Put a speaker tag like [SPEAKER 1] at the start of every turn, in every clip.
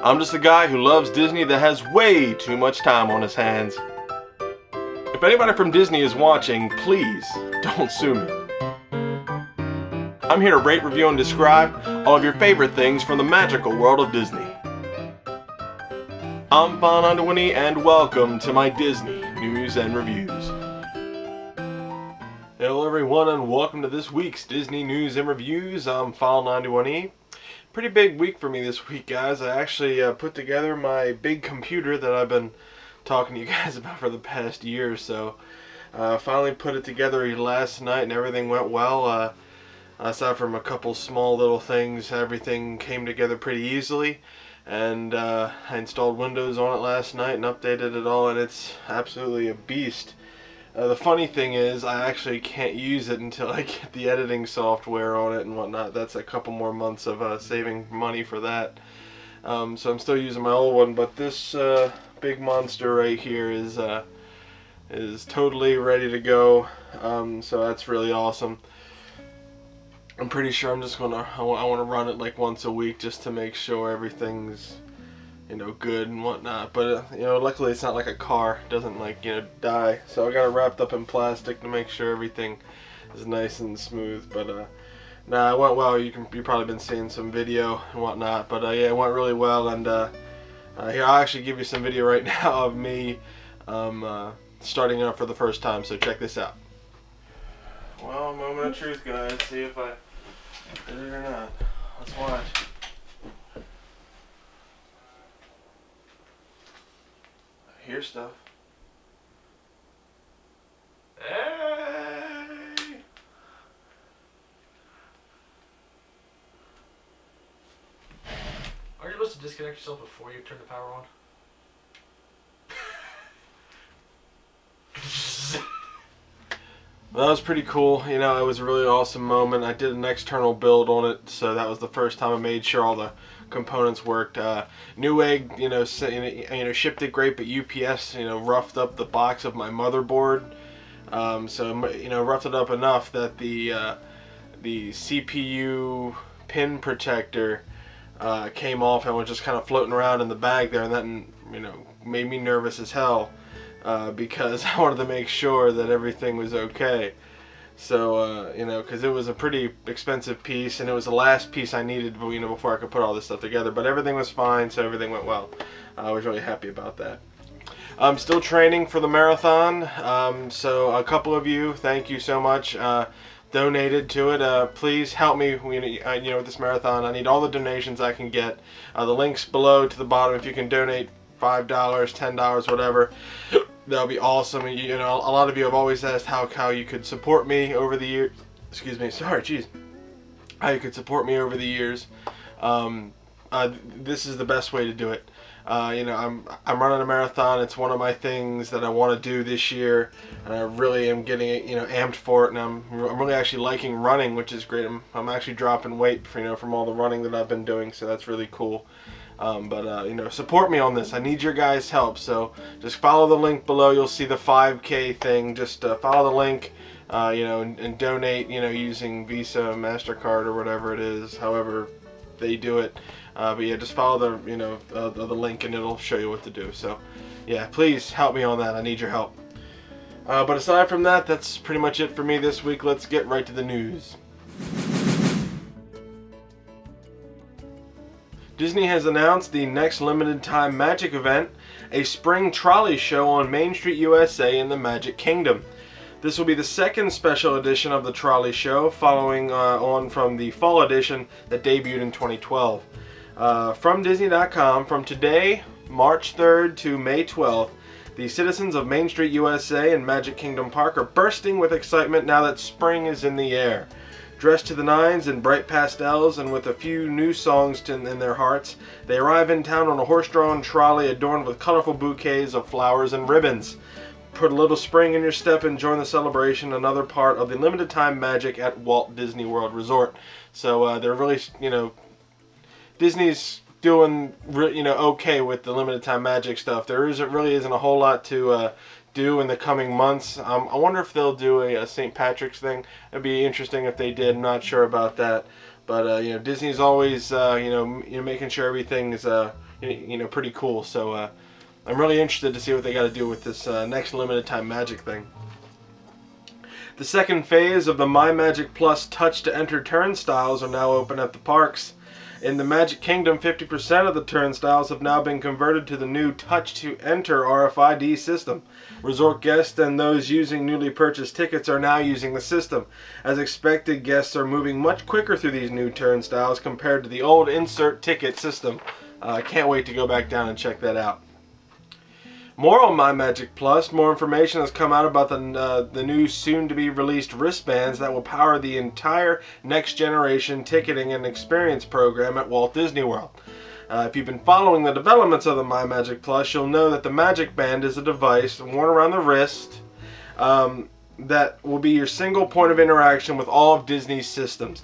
[SPEAKER 1] I'm just a guy who loves Disney that has way too much time on his hands. If anybody from Disney is watching, please don't sue me. I'm here to rate, review, and describe all of your favorite things from the magical world of Disney. I'm File91e and welcome to my Disney News and Reviews. Hello everyone and welcome to this week's Disney News and Reviews. I'm File91e. Pretty big week for me this week, guys. I actually put together my big computer that I've been talking to you guys about for the past year or so. Finally put it together last night and everything went well. Aside from a couple small little things, everything came together pretty easily. And I installed Windows on it last night and updated it all, and it's absolutely a beast. The funny thing is, I actually can't use it until I get the editing software on it and whatnot. That's a couple more months of saving money for that. So I'm still using my old one, but this big monster right here is totally ready to go. So that's really awesome. I'm pretty sure I'm just I want to run it like once a week just to make sure everything's, good and whatnot. But luckily it's not like a car. It doesn't die. So I got it wrapped up in plastic to make sure everything is nice and smooth. But nah, it went well. You've probably been seeing some video and whatnot. But yeah, it went really well. And here, I'll actually give you some video right now of me starting it up for the first time. So check this out. Well, moment of truth, guys. See if I did it or not. Let's watch. I hear stuff. Hey!
[SPEAKER 2] Are you supposed to disconnect yourself before you turn the power on?
[SPEAKER 1] Well, that was pretty cool. It was a really awesome moment. I did an external build on it, so that was the first time I made sure all the components worked. Newegg, shipped it great, but UPS, roughed up the box of my motherboard. So, roughed it up enough that the CPU pin protector came off and was just kind of floating around in the bag there, and that, made me nervous as hell. Because I wanted to make sure that everything was okay. So, because it was a pretty expensive piece, and it was the last piece I needed, before I could put all this stuff together. But everything was fine, so everything went well. I was really happy about that. I'm still training for the marathon, so a couple of you, thank you so much, donated to it. Please help me, with this marathon. I need all the donations I can get. The link's below to the bottom if you can donate $5, $10, whatever. That'll be awesome. A lot of you have always asked how you could support me over the years. Excuse me, sorry, jeez. How you could support me over the years. This is the best way to do it. I'm running a marathon. It's one of my things that I want to do this year, and I really am getting amped for it. And I'm really actually liking running, which is great. I'm actually dropping weight, from all the running that I've been doing, so that's really cool. Support me on this. I need your guys' help. So just follow the link below. You'll see the 5K thing. Just follow the link, and donate, using Visa, MasterCard, or whatever it is, however they do it. But yeah, just follow the link and it'll show you what to do. So yeah, please help me on that. I need your help. But aside from that, that's pretty much it for me this week. Let's get right to the news. Disney has announced the next limited time Magic event, a spring trolley show on Main Street, USA in the Magic Kingdom. This will be the second special edition of the trolley show, following on from the fall edition that debuted in 2012. From Disney.com, from today, March 3rd to May 12th, the citizens of Main Street, USA and Magic Kingdom Park are bursting with excitement now that spring is in the air. Dressed to the nines in bright pastels and with a few new songs in their hearts, they arrive in town on a horse-drawn trolley adorned with colorful bouquets of flowers and ribbons. Put a little spring in your step and join the celebration, another part of the limited time magic at Walt Disney World Resort. So they're really, Disney's doing, okay with the limited time magic stuff. There really isn't a whole lot to do in the coming months. I wonder if they'll do a St. Patrick's thing. It'd be interesting if they did. I'm not sure about that. But you know, Disney's always making sure everything is pretty cool. So I'm really interested to see what they got to do with this next limited time magic thing. The second phase of the MyMagic Plus Touch to Enter turnstiles are now open at the parks. In the Magic Kingdom, 50% of the turnstiles have now been converted to the new Touch to Enter RFID system. Resort guests and those using newly purchased tickets are now using the system. As expected, guests are moving much quicker through these new turnstiles compared to the old insert ticket system. I can't wait to go back down and check that out. More on MyMagic Plus. More information has come out about the new soon-to-be-released wristbands that will power the entire next-generation ticketing and experience program at Walt Disney World. If you've been following the developments of the MyMagic Plus, you'll know that the Magic Band is a device worn around the wrist that will be your single point of interaction with all of Disney's systems,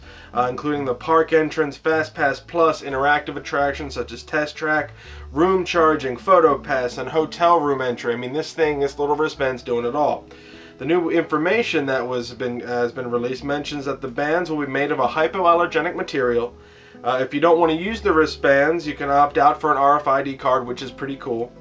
[SPEAKER 1] including the park entrance, FastPass Plus, interactive attractions such as Test Track, room charging, Photo Pass, and hotel room entry. I mean, this little wristband's doing it all. The new information that has been released mentions that the bands will be made of a hypoallergenic material. If you don't want to use the wristbands, you can opt out for an RFID card, which is pretty cool.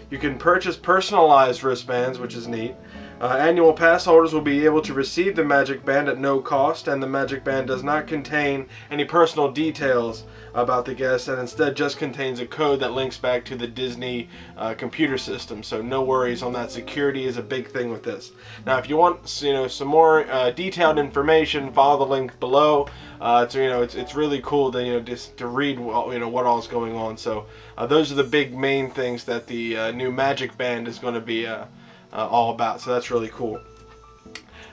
[SPEAKER 1] You can purchase personalized wristbands, which is neat. Annual pass holders will be able to receive the Magic Band at no cost, and the Magic Band does not contain any personal details about the guest, and instead just contains a code that links back to the Disney computer system. So no worries on that. Security is a big thing with this. Now, if you want some more detailed information, follow the link below. It's really cool to just to read what all is going on. So those are the big main things that the new Magic Band is going to be all about. So that's really cool.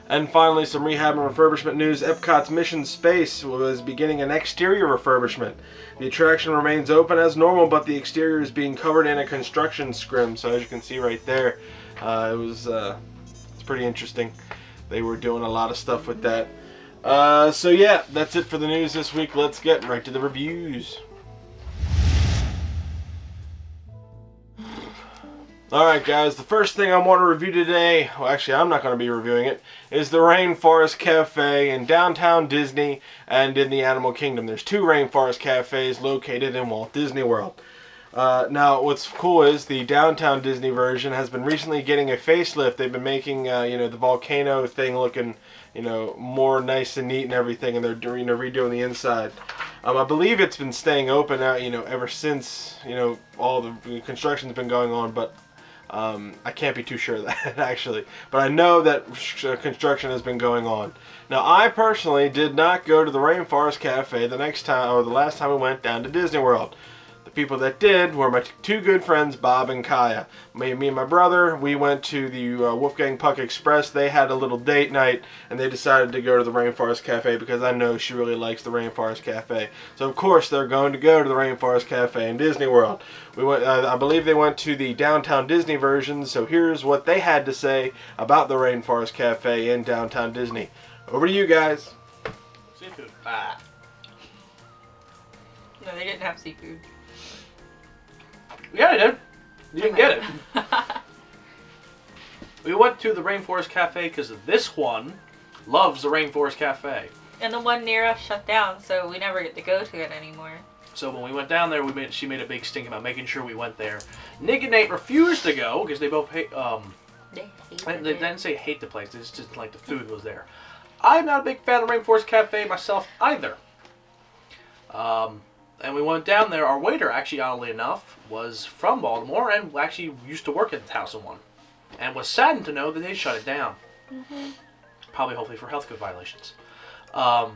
[SPEAKER 1] And finally, some rehab and refurbishment news. Epcot's Mission Space was beginning an exterior refurbishment. The attraction remains open as normal, but the exterior is being covered in a construction scrim. So as you can see right there, it's pretty interesting. They were doing a lot of stuff with that. So yeah, that's it for the news this week. Let's get right to the reviews. Alright guys, the first thing I want to review today, well actually I'm not going to be reviewing it, is the Rainforest Cafe in downtown Disney and in the Animal Kingdom. There's two Rainforest Cafes located in Walt Disney World. Now what's cool is the downtown Disney version has been recently getting a facelift. They've been making the volcano thing looking more nice and neat and everything, and they're redoing the inside. I believe it's been staying open out ever since all the construction's been going on, but I can't be too sure of that actually, but I know that construction has been going on. Now, I personally did not go to the Rainforest Cafe the last time we went down to Disney World. The people that did were my two good friends, Bob and Kaya. Me and my brother, we went to the Wolfgang Puck Express. They had a little date night, and they decided to go to the Rainforest Cafe because I know she really likes the Rainforest Cafe. So, of course, they're going to go to the Rainforest Cafe in Disney World. We went. I believe they went to the downtown Disney version, so here's what they had to say about the Rainforest Cafe in downtown Disney. Over to you guys.
[SPEAKER 2] Seafood.
[SPEAKER 3] No, they didn't have seafood.
[SPEAKER 2] Yeah, I did. You didn't get it. We went to the Rainforest Cafe because this one loves the Rainforest Cafe.
[SPEAKER 3] And the one near us shut down, so we never get to go to it anymore.
[SPEAKER 2] So when we went down there, she made a big stink about making sure we went there. Nick and Nate refused to go because they both hate. They didn't say hate the place. It's just like the food was there. I'm not a big fan of Rainforest Cafe myself either. And we went down there. Our waiter, actually, oddly enough, was from Baltimore and actually used to work at the House of One, and was saddened to know that they shut it down. Probably, hopefully, for health code violations. Well,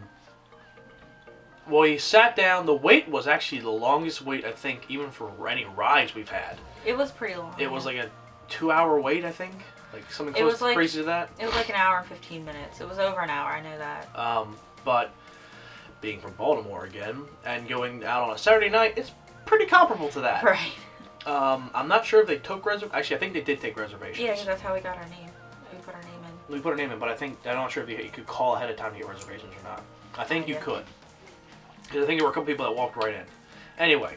[SPEAKER 2] he sat down. The wait was actually the longest wait, I think, even for any rides we've had.
[SPEAKER 3] It was pretty long.
[SPEAKER 2] It was like a 2-hour wait, I think. Like something close to crazy to that.
[SPEAKER 3] It was like an hour and 15 minutes. It was over an hour, I know that.
[SPEAKER 2] But being from Baltimore again and going out on a Saturday night, it's pretty comparable to that.
[SPEAKER 3] Right.
[SPEAKER 2] I'm not sure if they took reservations. Actually, I think they did take reservations.
[SPEAKER 3] Yeah, because that's how we got our name. We put our name in.
[SPEAKER 2] We put our name in, but I'm not sure if you could call ahead of time to get reservations or not. I think you could. Because I think there were a couple people that walked right in. Anyway,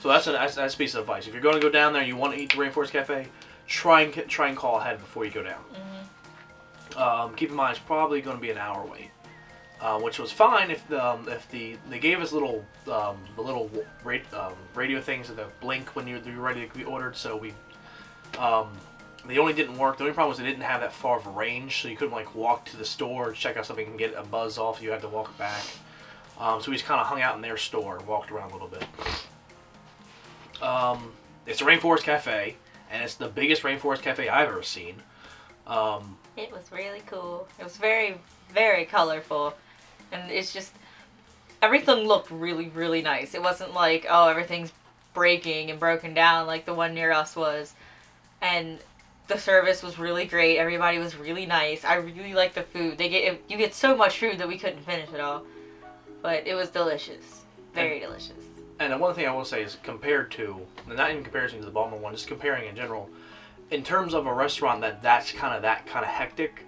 [SPEAKER 2] so that's a piece of advice. If you're going to go down there and you want to eat the Rainforest Cafe, try and call ahead before you go down. Keep in mind, it's probably going to be an hour wait. which was fine if they gave us little radio things that blink when you're ready to be ordered. So they only didn't work. The only problem was they didn't have that far of a range, so you couldn't like walk to the store, check out something, and get a buzz off. You had to walk back. So we just kind of hung out in their store and walked around a little bit. It's a Rainforest Cafe, and it's the biggest Rainforest Cafe I've ever seen.
[SPEAKER 3] It was really cool. It was very, very colorful. And it's just, everything looked really, really nice. It wasn't like, oh, everything's breaking and broken down like the one near us was. And the service was really great. Everybody was really nice. I really liked the food. You get so much food that we couldn't finish it all. But it was delicious. Very delicious. And
[SPEAKER 2] the one thing I will say is compared to, not in comparison to the Baltimore one, just comparing in general, in terms of a restaurant that's kind of hectic,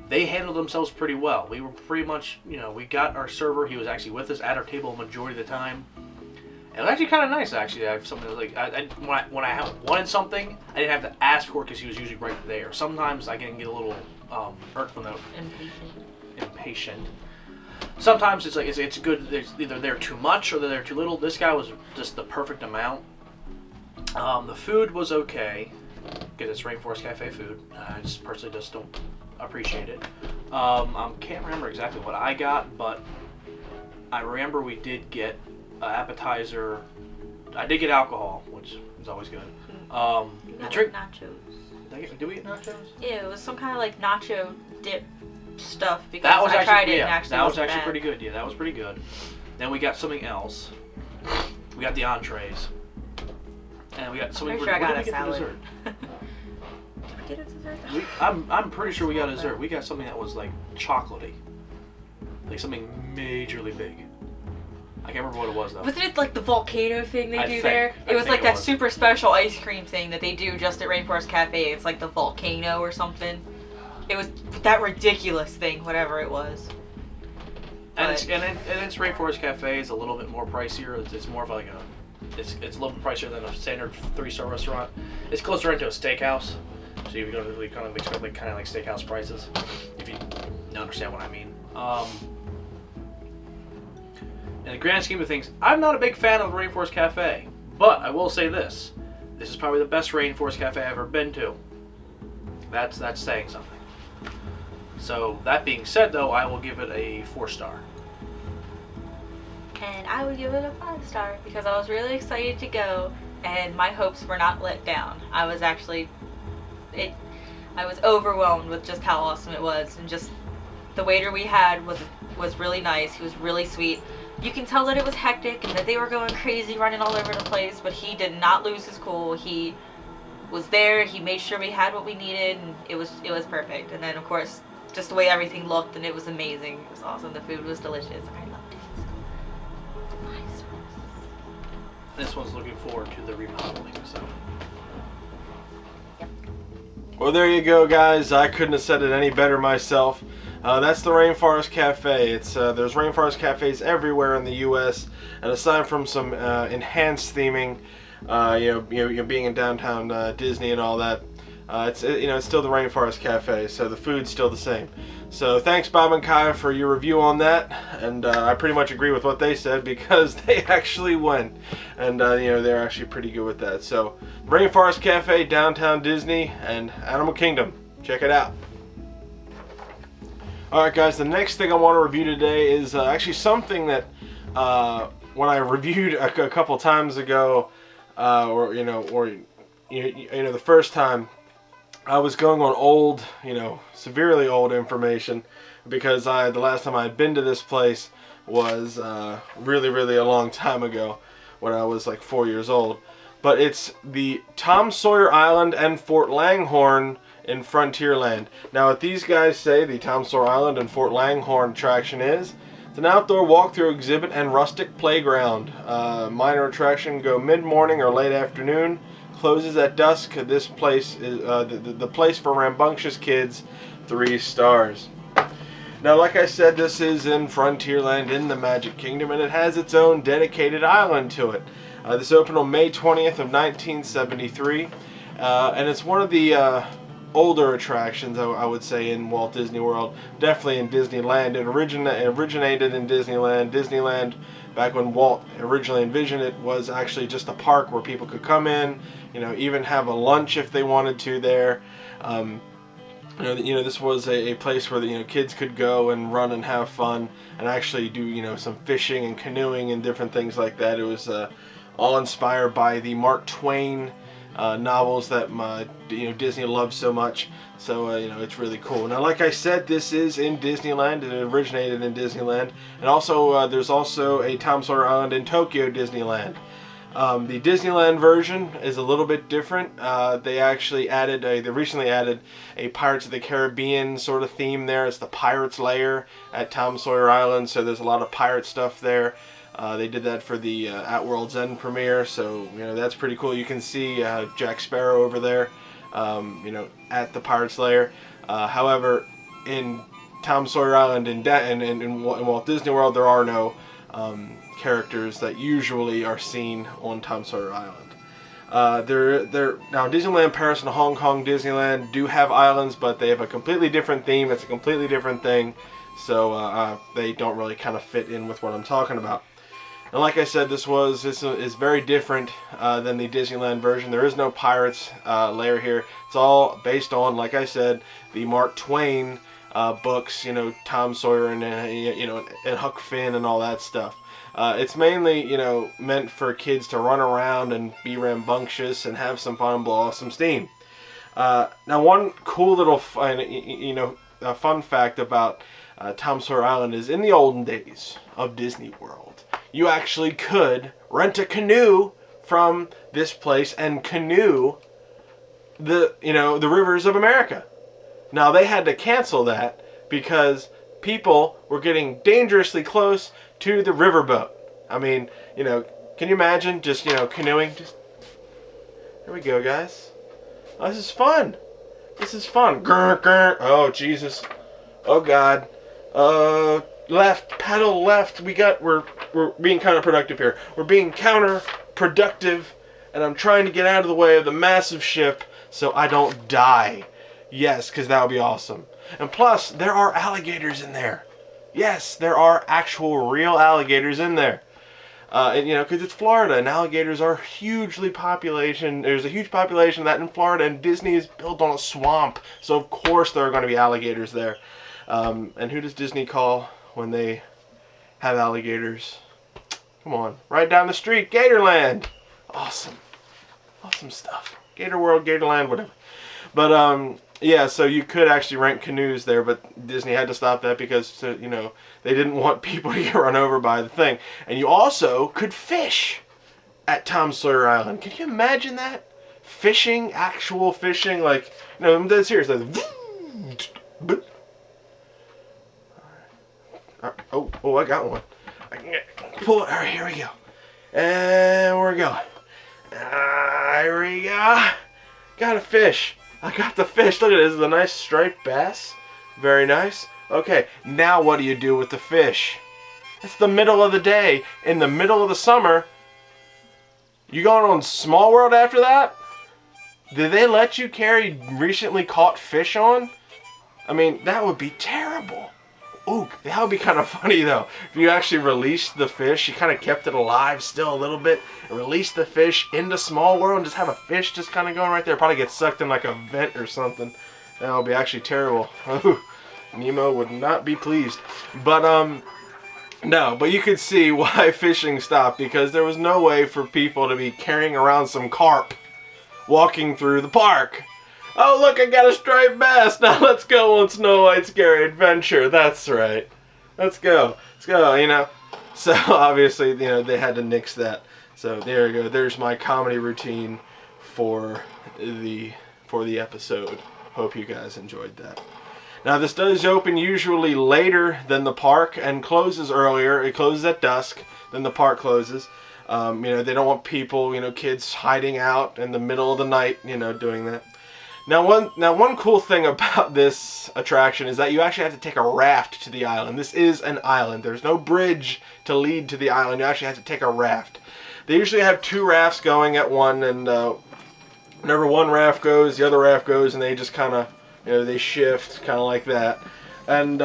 [SPEAKER 2] they handled themselves pretty well. We were pretty much, we got our server. He was actually with us at our table the majority of the time. It was actually kind of nice, actually. I have something like when I wanted something, I didn't have to ask for it because he was usually right there. Sometimes I can get a little irked when impatient. Sometimes it's like it's good. There's either they're too much or they're too little. This guy was just the perfect amount. The food was okay because it's Rainforest Cafe food. I just personally just don't appreciate it. I can't remember exactly what I got, but I remember we did get an appetizer. I did get alcohol, which is always good.
[SPEAKER 3] The drink nachos.
[SPEAKER 2] Did we get nachos?
[SPEAKER 3] Yeah, it was some kind of like nacho dip stuff because I tried it and actually
[SPEAKER 2] that was actually
[SPEAKER 3] bad.
[SPEAKER 2] pretty good. Yeah, that was pretty good. Then we got something else. We got the entrees. And we got something.
[SPEAKER 3] I'm pretty sure I got a
[SPEAKER 2] salad.
[SPEAKER 3] salad. Did we get a dessert?
[SPEAKER 2] I'm pretty sure we got a dessert. We got something that was like chocolatey, like something majorly big. I can't remember what it was though.
[SPEAKER 3] Wasn't it like the volcano thing they do there? It was like that super special ice cream thing that they do just at Rainforest Cafe. It's like the volcano or something. It was that ridiculous thing, whatever it was.
[SPEAKER 2] And it's Rainforest Cafe is a little bit more pricier. It's more of like it's a little bit pricier than a standard 3-star restaurant. It's closer into a steakhouse, so you don't really kind of expect like steakhouse prices, if you understand what I mean. In the grand scheme of things, I'm not a big fan of Rainforest Cafe, but I will say this: this is probably the best Rainforest Cafe I've ever been to. That's saying something. So that being said, though, I will give it a 4-star.
[SPEAKER 3] And I would give it a 5-star because I was really excited to go, and my hopes were not let down. I was overwhelmed with just how awesome it was, and just the waiter we had was really nice. He was really sweet. You can tell that it was hectic and that they were going crazy, running all over the place, but he did not lose his cool. He was there. He made sure we had what we needed, and it was perfect. And then, of course, just the way everything looked, and it was amazing. It was awesome. The food was delicious. I loved it. So, 5 stars.
[SPEAKER 2] This one's looking forward to the remodeling, so.
[SPEAKER 3] Yep.
[SPEAKER 1] Well, there you go, guys. I couldn't have said it any better myself. That's the Rainforest Cafe. There's Rainforest Cafes everywhere in the U.S. And aside from some enhanced theming, being in downtown Disney and all that, it's still the Rainforest Cafe. So the food's still the same. So thanks, Bob and Kaya, for your review on that. And I pretty much agree with what they said because they actually went, and they're actually pretty good with that. So Rainforest Cafe, downtown Disney, and Animal Kingdom. Check it out. Alright guys, the next thing I want to review today is actually something that when I reviewed a couple times ago, the first time, I was going on old, severely old information because the last time I had been to this place was really, really a long time ago when I was like 4 years old. But it's the Ton Sawyer Island and Fort Langhorne in Frontierland. Now, what these guys say the Ton Sawyer Island and Fort Langhorne attraction is, it's an outdoor walkthrough exhibit and rustic playground. Minor attraction go mid-morning or late afternoon. Closes at dusk. This place is the place for rambunctious kids. 3 stars. Now, like I said, this is in Frontierland in the Magic Kingdom, and it has its own dedicated island to it. This opened on May 20th of 1973, and it's one of the older attractions, I would say, in Walt Disney World. Definitely in Disneyland. It originated in Disneyland. Disneyland, back when Walt originally envisioned it, was actually just a park where people could come in, even have a lunch if they wanted to there. This was a place where kids could go and run and have fun and actually do some fishing and canoeing and different things like that. It was all inspired by the Mark Twain novels that Disney loves so much. So it's really cool. Now, like I said, this is in Disneyland. It originated in Disneyland, and also there's also a Tom Sawyer Island in Tokyo Disneyland. The Disneyland version is a little bit different. They actually recently added a Pirates of the Caribbean sort of theme there. It's the Pirates Lair at Tom Sawyer Island, so there's a lot of pirate stuff there. They did that for the At World's End premiere, so that's pretty cool. You can see Jack Sparrow over there, at the Pirates Lair. However, in Tom Sawyer Island in Walt Disney World, there are no characters that usually are seen on Tom Sawyer Island. Now Disneyland Paris and Hong Kong Disneyland do have islands, but they have a completely different theme. It's a completely different thing, so they don't really kind of fit in with what I'm talking about. And like I said, this is very different than the Disneyland version. There is no Pirates lair here. It's all based on, like I said, the Mark Twain books. Tom Sawyer and Huck Finn and all that stuff. It's mainly, meant for kids to run around and be rambunctious and have some fun and blow off some steam. Now, one cool little, fun fact about Tom Sawyer Island is, in the olden days of Disney World, you actually could rent a canoe from this place and canoe the rivers of America. Now, they had to cancel that because people were getting dangerously close to the riverboat. I mean, can you imagine just, canoeing? Here we go, guys. Oh, this is fun. This is fun. Grr, grr. Oh, Jesus. Oh, God. Left, pedal left. We're being counterproductive here. We're being counterproductive, and I'm trying to get out of the way of the massive ship so I don't die. Yes, because that would be awesome. And plus, there are alligators in there. Yes, there are actual real alligators in there. Because it's Florida, and alligators are hugely population. There's a huge population of that in Florida, and Disney is built on a swamp, so of course there are going to be alligators there. And who does Disney call when they have alligators? Come on, right down the street, Gatorland. Awesome, awesome stuff. Gator World, Gatorland, whatever. But yeah, so you could actually rent canoes there, but Disney had to stop that because, they didn't want people to get run over by the thing. And you also could fish at Tom Sawyer Island. Can you imagine that? Fishing, actual fishing, like, I'm dead serious. Like, oh, I got one. I can pull it. All right, here we go. And we're going. Here we go. Got a fish. I got the fish. Look at this. This is a nice striped bass. Very nice. Okay, now what do you do with the fish? It's the middle of the day. In the middle of the summer. You going on Small World after that? Did they let you carry recently caught fish on? I mean, that would be terrible. Ooh, that would be kind of funny though. If you actually released the fish, you kind of kept it alive still a little bit, and released the fish into Small World and just have a fish just kind of going right there. Probably get sucked in like a vent or something. That would be actually terrible. Nemo would not be pleased. But no, but you could see why fishing stopped, because there was no way for people to be carrying around some carp walking through the park. Oh, look, I got a striped bass. Now let's go on Snow White's Scary Adventure. That's right. Let's go. Let's go, So, obviously, they had to nix that. So, there you go. There's my comedy routine for the episode. Hope you guys enjoyed that. Now, this does open usually later than the park and closes earlier. It closes at dusk, then the park closes. They don't want people, kids hiding out in the middle of the night, doing that. Now one cool thing about this attraction is that you actually have to take a raft to the island. This is an island. There's no bridge to lead to the island. You actually have to take a raft. They usually have 2 rafts going at one, and Whenever one raft goes, the other raft goes, and they just kind of, they shift, kind of like that. And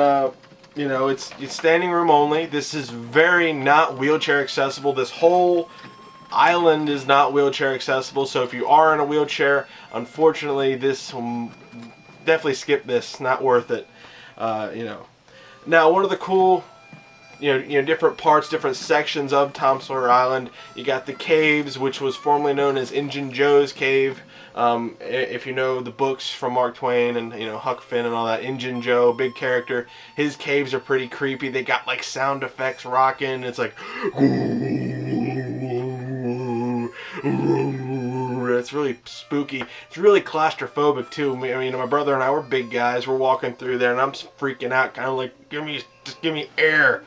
[SPEAKER 1] it's standing room only. This is very not wheelchair accessible. This whole island is not wheelchair accessible. So if you are in a wheelchair, unfortunately, this definitely skip this. Not worth it. Now, one of the cool, different parts, different sections of Tom Sawyer Island. You got the caves, which was formerly known as Injun Joe's Cave. If you know the books from Mark Twain and Huck Finn and all that, Injun Joe, big character. His caves are pretty creepy. They got like sound effects rocking. It's like, it's really spooky. It's really claustrophobic too. I mean, my brother and I were big guys. We're walking through there, and I'm freaking out, kind of like, just give me air.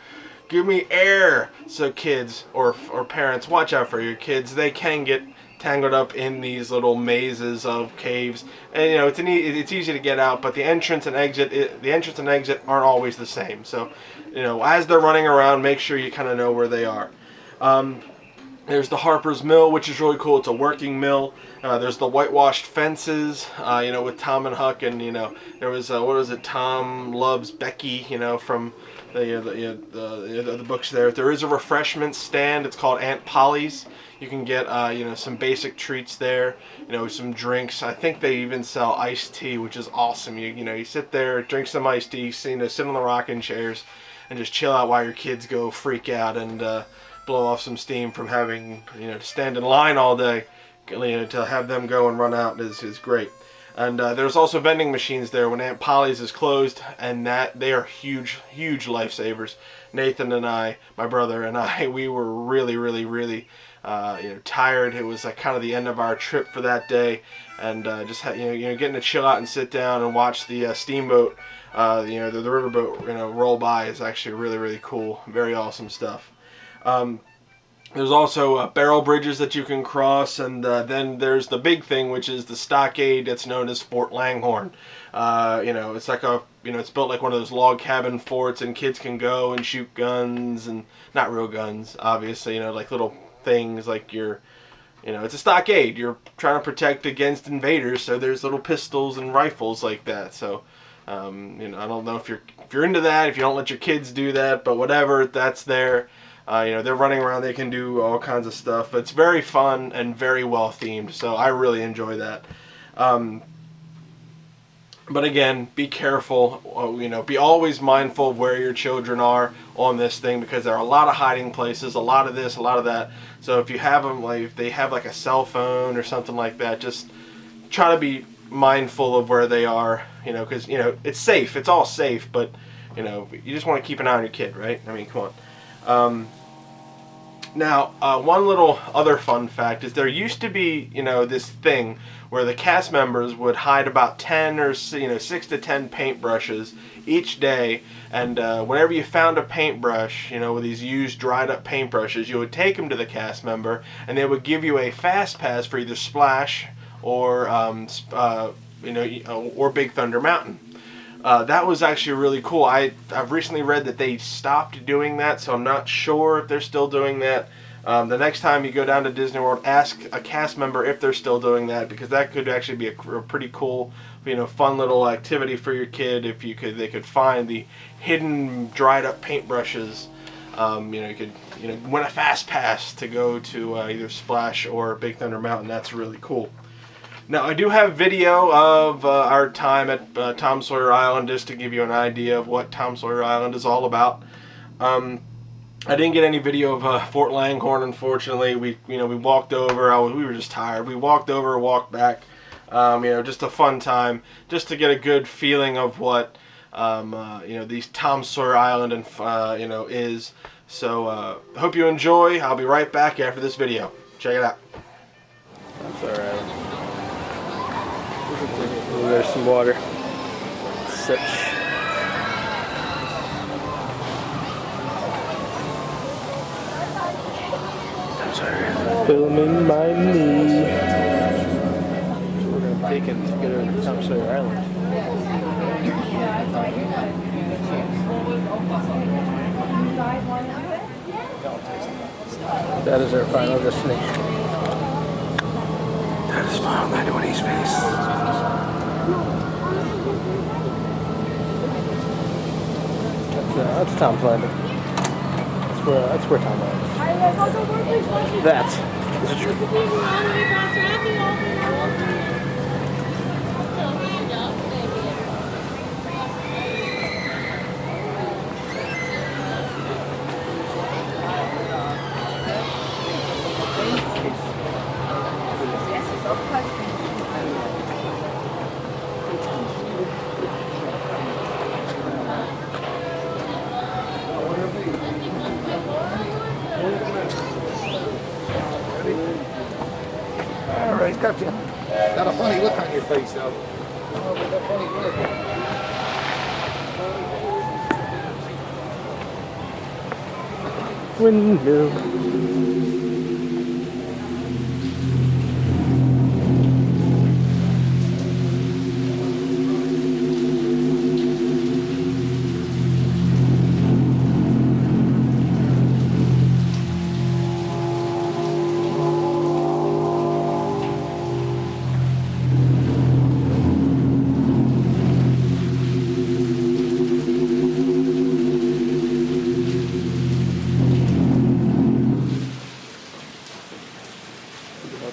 [SPEAKER 1] Give me air. So kids or parents, watch out for your kids. They can get tangled up in these little mazes of caves, and it's easy to get out, but the entrance and exit aren't always the same. So as they're running around, make sure you kind of know where they are. There's the Harper's Mill, which is really cool. It's a working mill. There's the whitewashed fences, with Tom and Huck, and there was what was it? Tom loves Becky, from the books there. There is a refreshment stand. It's called Aunt Polly's. You can get some basic treats there. Some drinks. I think they even sell iced tea, which is awesome. You sit there, drink some iced tea, sit on the rocking chairs, and just chill out while your kids go freak out and blow off some steam from having to stand in line all day. To have them go and run out is great. And there's also vending machines there when Aunt Polly's is closed, and they are huge lifesavers. Nathan and I, my brother and I, we were really tired. It was like kind of the end of our trip for that day, and just getting to chill out and sit down and watch the steamboat, the riverboat, roll by is actually really cool. Very awesome stuff. There's also barrel bridges that you can cross, and then there's the big thing, which is the stockade that's known as Fort Langhorne. It's like it's built like one of those log cabin forts, and kids can go and shoot guns, and not real guns, obviously, like little things like it's a stockade. You're trying to protect against invaders, so there's little pistols and rifles like that. So, I don't know if you're into that, if you don't let your kids do that, but whatever, that's there. They're running around, they can do all kinds of stuff. It's very fun and very well themed, so I really enjoy that. But again, be careful, be always mindful of where your children are on this thing, because there are a lot of hiding places, a lot of this, a lot of that. So if you have them, like if they have like a cell phone or something like that, just try to be mindful of where they are, because, it's safe, it's all safe, but, you just want to keep an eye on your kid, right? I mean, come on. Now, one little other fun fact is there used to be, this thing where the cast members would hide about 10 or 6 to 10 paintbrushes each day, and whenever you found a paintbrush, with these used dried up paintbrushes, you would take them to the cast member, and they would give you a fast pass for either Splash or or Big Thunder Mountain. That was actually really cool. I've recently read that they stopped doing that, so I'm not sure if they're still doing that. The next time you go down to Disney World, ask a cast member if they're still doing that, because that could actually be a pretty cool, fun little activity for your kid. If they could find the hidden dried up paintbrushes. You could win a fast pass to go to either Splash or Big Thunder Mountain. That's really cool. Now, I do have video of our time at Tom Sawyer Island, just to give you an idea of what Tom Sawyer Island is all about. I didn't get any video of Fort Langhorne, unfortunately. We walked over. We were just tired. We walked over, walked back. Just a fun time, just to get a good feeling of what these Tom Sawyer Island and is. So hope you enjoy. I'll be right back after this video. Check it out. Tom Sawyer Island. There's some water. Such. Filming by me. We're going to take it to get over to Tom Sawyer Island. That is our final destination. That this File91e's face.
[SPEAKER 4] That's Tom's Landing. That's where Tom lands. That is a tree.
[SPEAKER 5] Alright, gotcha. Got a funny look on your face, though. Oh, but that funny look.
[SPEAKER 4] Windmill.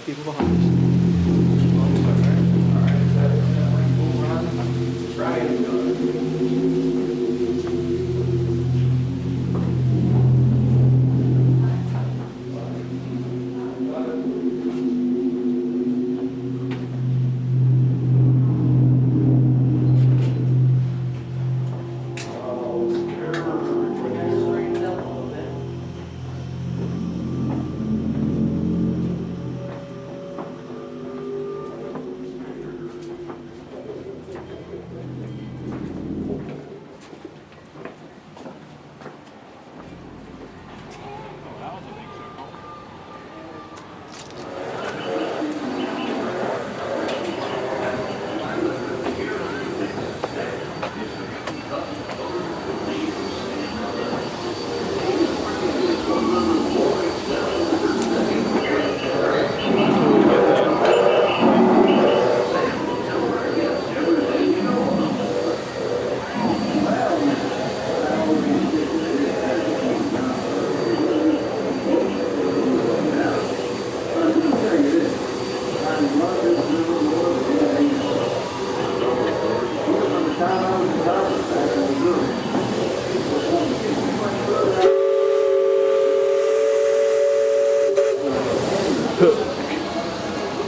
[SPEAKER 4] People behind us.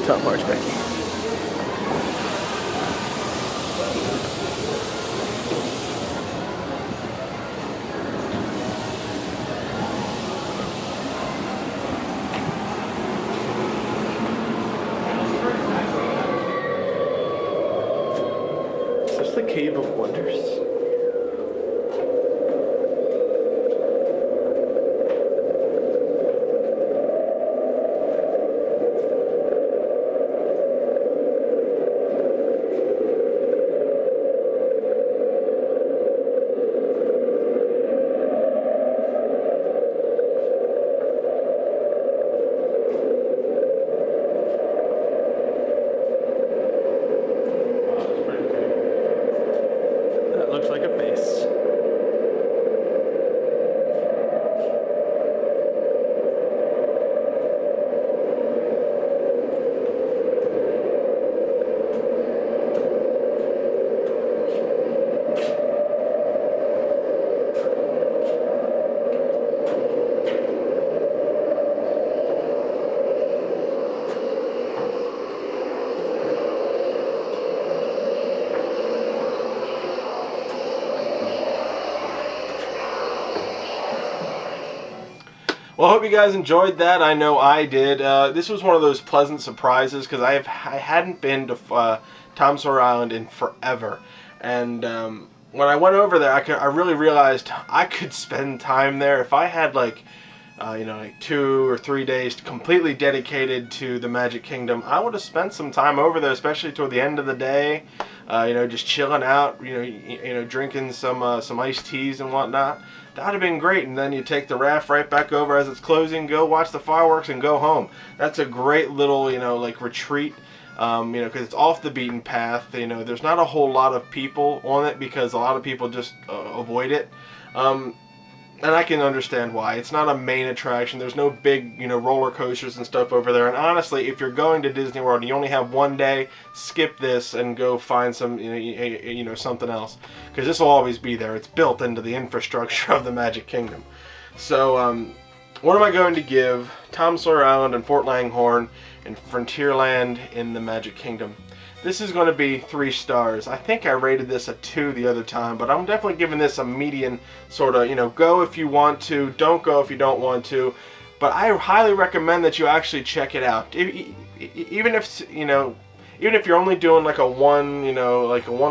[SPEAKER 4] Top part's back. Is this the Cave of Wonders? Looks like a face. Well, I hope you guys enjoyed that. I know I did. This was one of those pleasant surprises because I hadn't been to Ton Sawyer Island in forever, and when I went over there, I really realized I could spend time there if I had like you know, like 2 or 3 days completely dedicated to the Magic Kingdom, I would have spent some time over there, especially toward the end of the day. You know, just chilling out. You know, drinking some iced teas and whatnot. That would have been great. And then you take the raft right back over as it's closing, go watch the fireworks, and go home. That's a great little, you know, like retreat. You know, because it's off the beaten path. You know, there's not a whole lot of people on it because a lot of people just avoid it. And I can understand why. It's not a main attraction. There's no big, you know, roller coasters and stuff over there. And honestly, if you're going to Disney World and you only have one day, skip this and go find some, you know, something else. Because this will always be there. It's built into the infrastructure of the Magic Kingdom. So, what am I going to give Tom Sawyer Island and Fort Langhorne and Frontierland in the Magic Kingdom? This is going to be 3 stars. I think I rated this a 2 the other time, but I'm definitely giving this a median sort of, you know, go if you want to, don't go if you don't want to. But I highly recommend that you actually check it out. Even if, you know, even if you're only doing like a one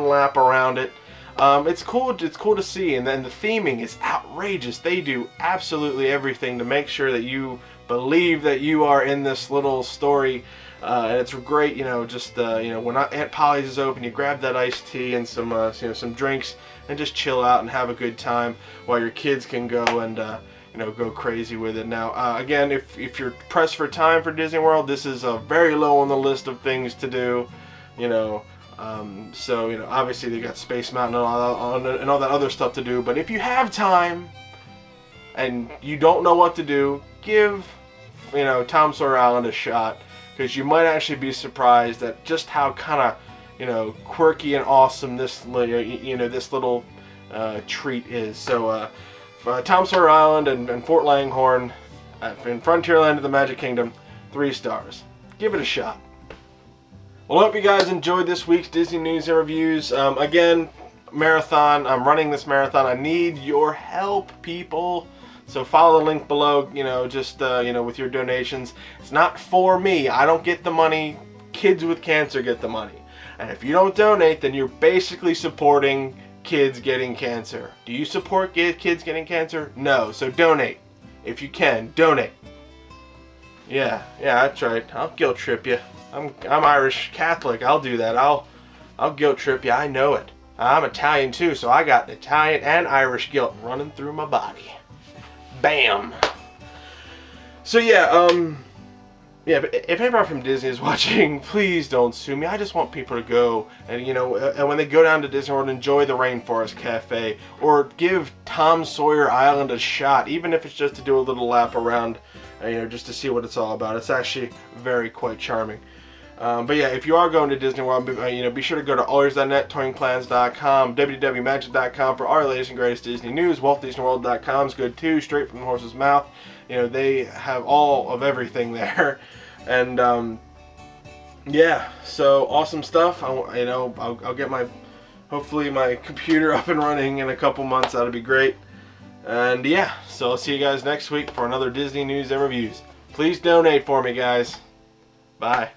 [SPEAKER 4] lap around it, it's cool to see. And then the theming is outrageous. They do absolutely everything to make sure that you believe that you are in this little story. And it's great, you know, just, you know, when Aunt Polly's is open, you grab that iced tea and some, you know, some drinks and just chill out and have a good time while your kids can go and, you know, go crazy with it. Now, again, if you're pressed for time for Disney World, this is very low on the list of things to do, you know. So, you know, obviously they got Space Mountain and all that other stuff to do. But if you have time and you don't know what to do, give, you know, Tom Sawyer Island a shot. Because you might actually be surprised at just how kind of, you know, quirky and awesome this, you know, this little treat is. So, Tom Sawyer Island and Fort Langhorne in Frontierland of the Magic Kingdom, 3 stars. Give it a shot. Well, I hope you guys enjoyed this week's Disney News and Reviews. Again, marathon. I'm running this marathon. I need your help, people. So follow the link below, you know, just, you know, with your donations. It's not for me. I don't get the money. Kids with cancer get the money. And if you don't donate, then you're basically supporting kids getting cancer. Do you support kids getting cancer? No. So donate. If you can, donate. Yeah, that's right. I'll guilt trip you. I'm Irish Catholic. I'll do that. I'll guilt trip you. I know it. I'm Italian too, so I got Italian and Irish guilt running through my body. Bam. So yeah, but if anybody from Disney is watching, please don't sue me. I just want people to go and, you know, and when they go down to Disney World, enjoy the Rainforest Cafe or give Tom Sawyer Island a shot, even if it's just to do a little lap around, you know, just to see what it's all about. It's actually quite charming. But yeah, if you are going to Disney World, you know, be sure to go to allears.net, touringplans.com, www.magic.com for our latest and greatest Disney news. WaltDisneyWorld.com is good too, straight from the horse's mouth. You know, they have all of everything there, and yeah, so awesome stuff. You know, I'll get hopefully my computer up and running in a couple months. That'll be great. And yeah, so I'll see you guys next week for another Disney News and Reviews. Please donate for me, guys. Bye.